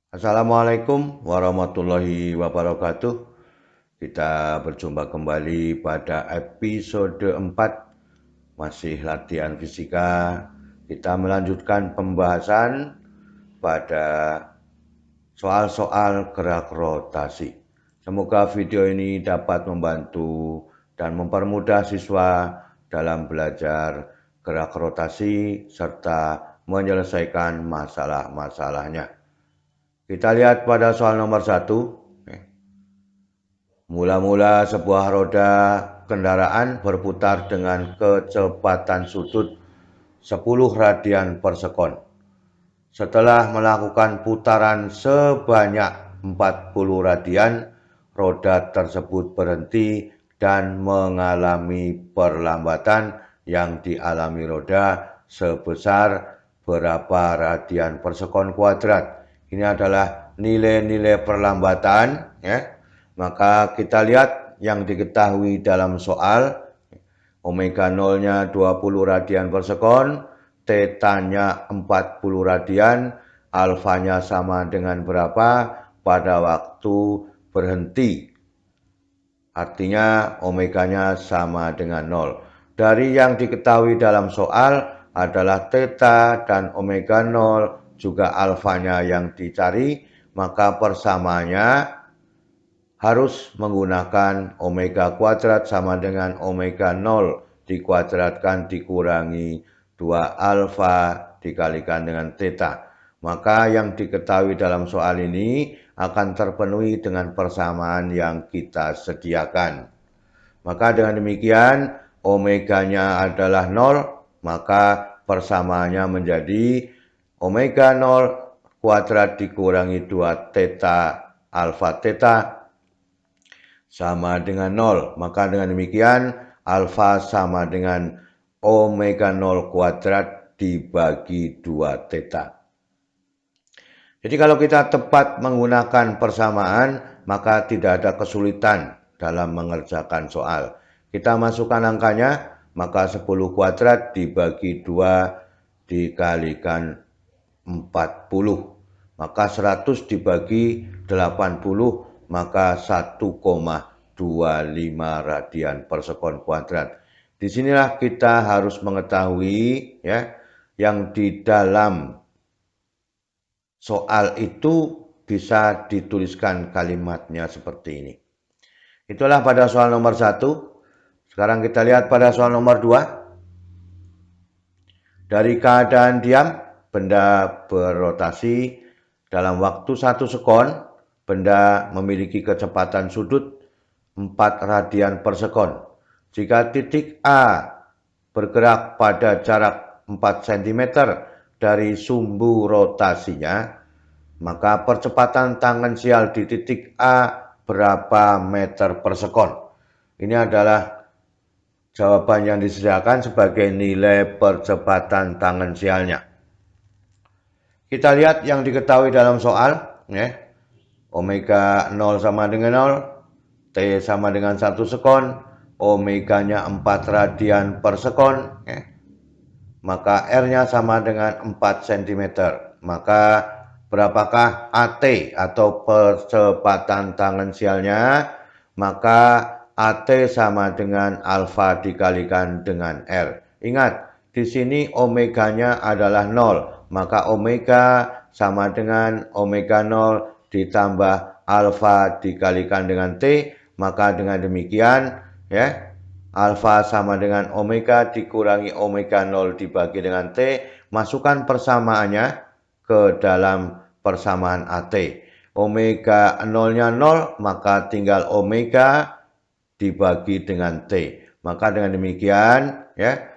Assalamualaikum warahmatullahi wabarakatuh. Kita berjumpa kembali pada episode 4, masih latihan fisika. Kita melanjutkan pembahasan pada soal-soal gerak rotasi. Semoga video ini dapat membantu dan mempermudah siswa dalam belajar gerak rotasi serta menyelesaikan masalah-masalahnya. Kita lihat pada soal nomor 1. Mula-mula sebuah roda kendaraan berputar dengan kecepatan sudut 10 radian per sekon. Setelah melakukan putaran sebanyak 40 radian, roda tersebut berhenti dan mengalami perlambatan yang dialami roda sebesar berapa radian per sekon kuadrat. Ini adalah nilai-nilai perlambatan, ya. Maka kita lihat yang diketahui dalam soal. Omega 0-nya 20 radian per sekon, theta-nya 40 radian, alfanya sama dengan berapa pada waktu berhenti. Artinya omeganya sama dengan 0. Dari yang diketahui dalam soal adalah theta dan omega 0 juga alfanya yang dicari, maka persamaannya harus menggunakan omega kuadrat sama dengan omega 0 dikuadratkan dikurangi 2 alfa dikalikan dengan theta. Maka yang diketahui dalam soal ini akan terpenuhi dengan persamaan yang kita sediakan. Maka dengan demikian omeganya adalah 0, maka persamaannya menjadi omega 0 kuadrat dikurangi 2 theta alfa theta sama dengan 0. Maka dengan demikian alfa sama dengan omega 0 kuadrat dibagi 2 theta. Jadi kalau kita tepat menggunakan persamaan, maka tidak ada kesulitan dalam mengerjakan soal. Kita masukkan angkanya, maka 10 kuadrat dibagi 2 dikalikan 40. Maka 100 dibagi 80, maka 1,25 radian per sekon kuadrat. Disinilah kita harus mengetahui, ya, yang di dalam soal itu bisa dituliskan kalimatnya seperti ini. Itulah pada soal nomor 1. Sekarang kita lihat pada soal nomor 2. Dari keadaan diam, benda berrotasi dalam waktu 1 sekon. Benda memiliki kecepatan sudut 4 radian per sekon. Jika titik A bergerak pada jarak 4 cm dari sumbu rotasinya, maka percepatan tangensial di titik A berapa meter per sekon? Ini adalah jawaban yang disediakan sebagai nilai percepatan tangensialnya. Kita lihat yang diketahui dalam soal, ya. Omega 0 sama dengan 0, T sama dengan 1 sekon, omeganya 4 radian per sekon, ya. Maka R-nya sama dengan 4 cm. Maka berapakah AT atau percepatan tangensialnya? Maka AT sama dengan alfa dikalikan dengan R. Ingat, di sini omeganya adalah 0. Maka omega sama dengan omega 0 ditambah alfa dikalikan dengan T. Maka dengan demikian, ya, alfa sama dengan omega dikurangi omega 0 dibagi dengan T. Masukkan persamaannya ke dalam persamaan AT. Omega 0-nya 0, maka tinggal omega dibagi dengan T. Maka dengan demikian, ya,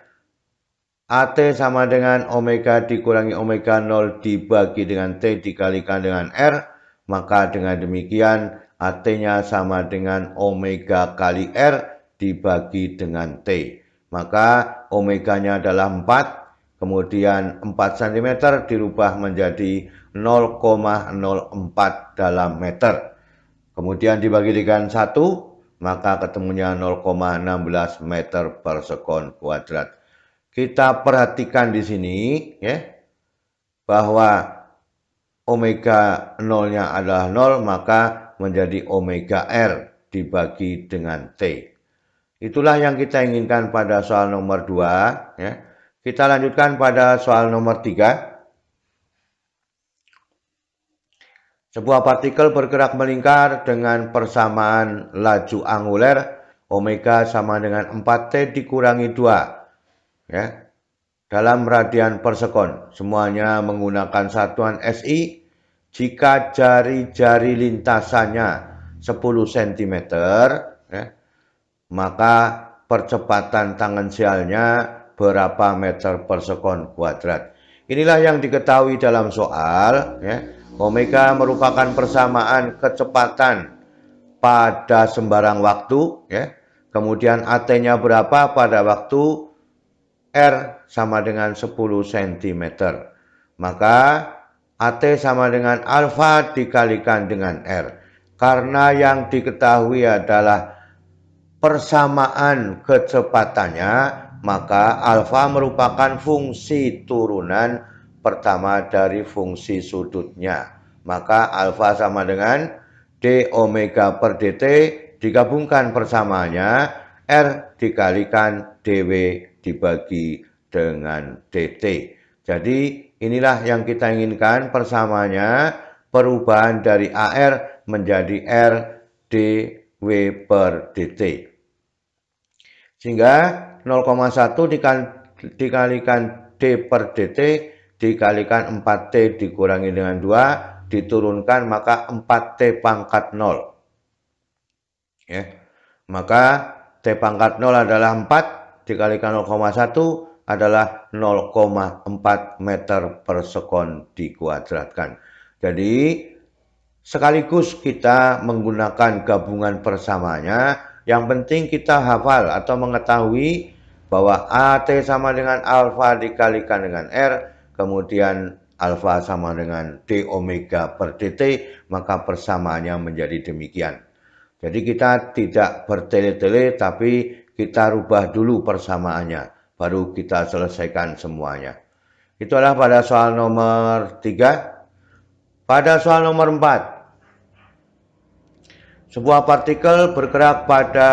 AT sama dengan omega dikurangi omega 0 dibagi dengan T dikalikan dengan R. Maka dengan demikian AT-nya sama dengan omega kali R dibagi dengan T. Maka omeganya adalah 4, kemudian 4 cm dirubah menjadi 0,04 dalam meter. Kemudian dibagi dengan 1, maka ketemunya 0,16 meter per sekon kuadrat. Kita perhatikan di sini, ya, bahwa omega nolnya adalah 0, maka menjadi omega R dibagi dengan T. Itulah yang kita inginkan pada soal nomor 2. Ya. Kita lanjutkan pada soal nomor 3. Sebuah partikel bergerak melingkar dengan persamaan laju anguler omega sama dengan 4T dikurangi 2. Ya. Dalam radian per sekon. Semuanya menggunakan satuan SI. Jika jari-jari lintasannya 10 cm, ya, maka percepatan tangensialnya berapa meter per sekon kuadrat. Inilah yang diketahui dalam soal. Ya. Omega merupakan persamaan kecepatan pada sembarang waktu. Ya. Kemudian AT-nya berapa pada waktu R sama dengan 10 cm. Maka AT sama dengan alfa dikalikan dengan R. Karena yang diketahui adalah persamaan kecepatannya, maka alfa merupakan fungsi turunan pertama dari fungsi sudutnya. Maka alfa sama dengan d omega per dt, digabungkan persamaannya, R dikalikan dw dibagi dengan dt. Jadi inilah yang kita inginkan persamaannya, perubahan dari AR menjadi R dw per dt. Sehingga 0,1 dikalikan d per dt dikalikan 4t dikurangi dengan 2 diturunkan maka 4t pangkat 0. Ya. Maka t pangkat 0 adalah 4 dikalikan 0,1 adalah 0,4 meter per sekon dikuadratkan. Jadi sekaligus kita menggunakan gabungan persamaannya. Yang penting kita hafal atau mengetahui bahwa AT sama dengan alfa dikalikan dengan R, kemudian alfa sama dengan d omega per dt, maka persamaannya menjadi demikian. Jadi kita tidak bertele-tele, tapi kita rubah dulu persamaannya, baru kita selesaikan semuanya. Itu adalah pada soal nomor 3. Pada soal nomor 4, sebuah partikel bergerak pada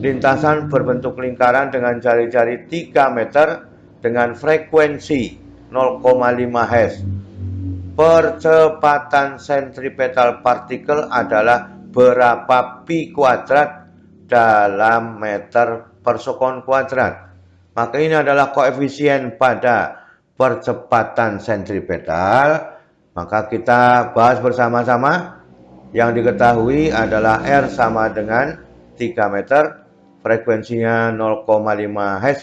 lintasan berbentuk lingkaran dengan jari-jari 3 meter dengan frekuensi 0,5 Hz. Percepatan sentripetal partikel adalah berapa pi kuadrat dalam meter per sekon kuadrat. Maka ini adalah koefisien pada percepatan sentripetal. Maka kita bahas bersama-sama. Yang diketahui adalah R sama dengan 3 meter, frekuensinya 0,5 Hz,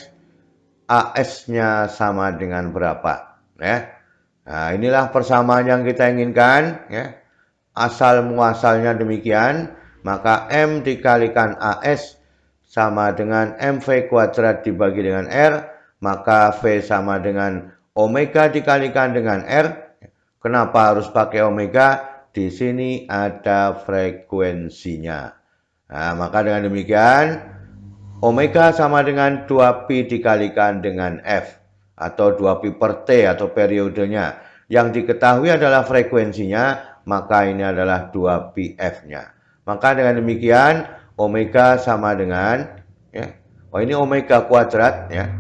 AS-nya sama dengan berapa. Ya. Nah, inilah persamaan yang kita inginkan. Ya. Asal muasalnya demikian, maka M dikalikan AS sama dengan MV kuadrat dibagi dengan R, maka V sama dengan omega dikalikan dengan R. Kenapa harus pakai omega? Di sini ada frekuensinya. Nah, maka dengan demikian, omega sama dengan 2pi dikalikan dengan F, atau 2pi per T atau periodenya. Yang diketahui adalah frekuensinya, maka ini adalah 2pi F-nya. Maka dengan demikian, omega sama dengan, ya, ini omega kuadrat, ya.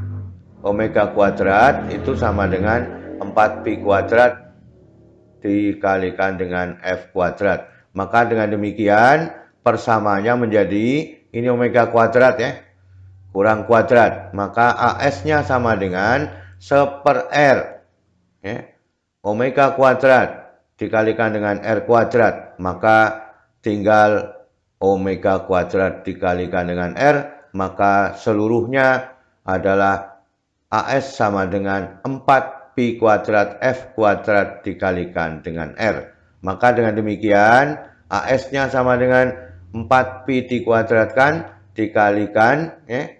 Omega kuadrat itu sama dengan 4pi kuadrat dikalikan dengan F kuadrat. Maka dengan demikian persamaannya menjadi ini omega kuadrat, ya, kurang kuadrat. Maka AS-nya sama dengan 1/R, ya, omega kuadrat dikalikan dengan R kuadrat. Maka tinggal omega kuadrat dikalikan dengan R, maka seluruhnya adalah AS sama dengan 4 pi kuadrat F kuadrat dikalikan dengan R. Maka dengan demikian AS-nya sama dengan 4pi dikuadratkan dikalikan, ya,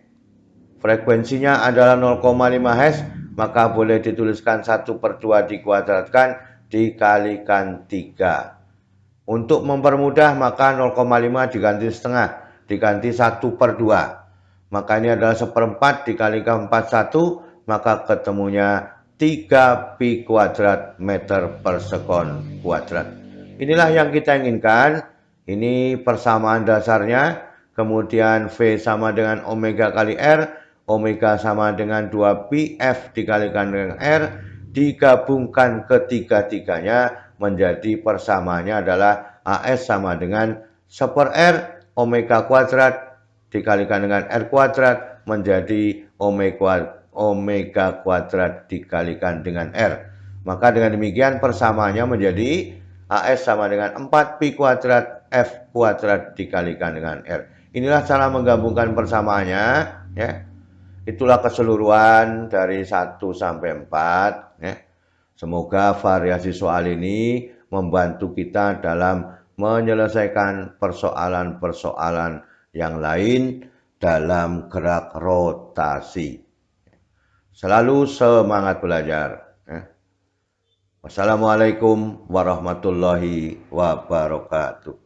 frekuensinya adalah 0,5 Hz, maka boleh dituliskan 1/2 dikuadratkan dikalikan 3. Untuk mempermudah maka 0,5 diganti setengah, diganti 1/2. Maka ini adalah 1/4 dikalikan 41, maka ketemunya 3 pi kuadrat meter per sekon kuadrat. Inilah yang kita inginkan. Ini persamaan dasarnya. Kemudian V sama dengan omega kali R. Omega sama dengan 2 pi F dikalikan dengan R. Digabungkan ketiga-tiganya menjadi persamaannya adalah AS sama dengan 1 per R omega kuadrat dikalikan dengan R kuadrat menjadi omega kuadrat dikalikan dengan R. Maka dengan demikian persamaannya menjadi AS sama dengan 4 pi kuadrat F kuadrat dikalikan dengan R. Inilah cara menggabungkan persamaannya, ya. Itulah keseluruhan dari 1 sampai 4, ya. Semoga variasi soal ini membantu kita dalam menyelesaikan persoalan-persoalan yang lain dalam gerak rotasi. Selalu semangat belajar. Wassalamualaikum warahmatullahi wabarakatuh.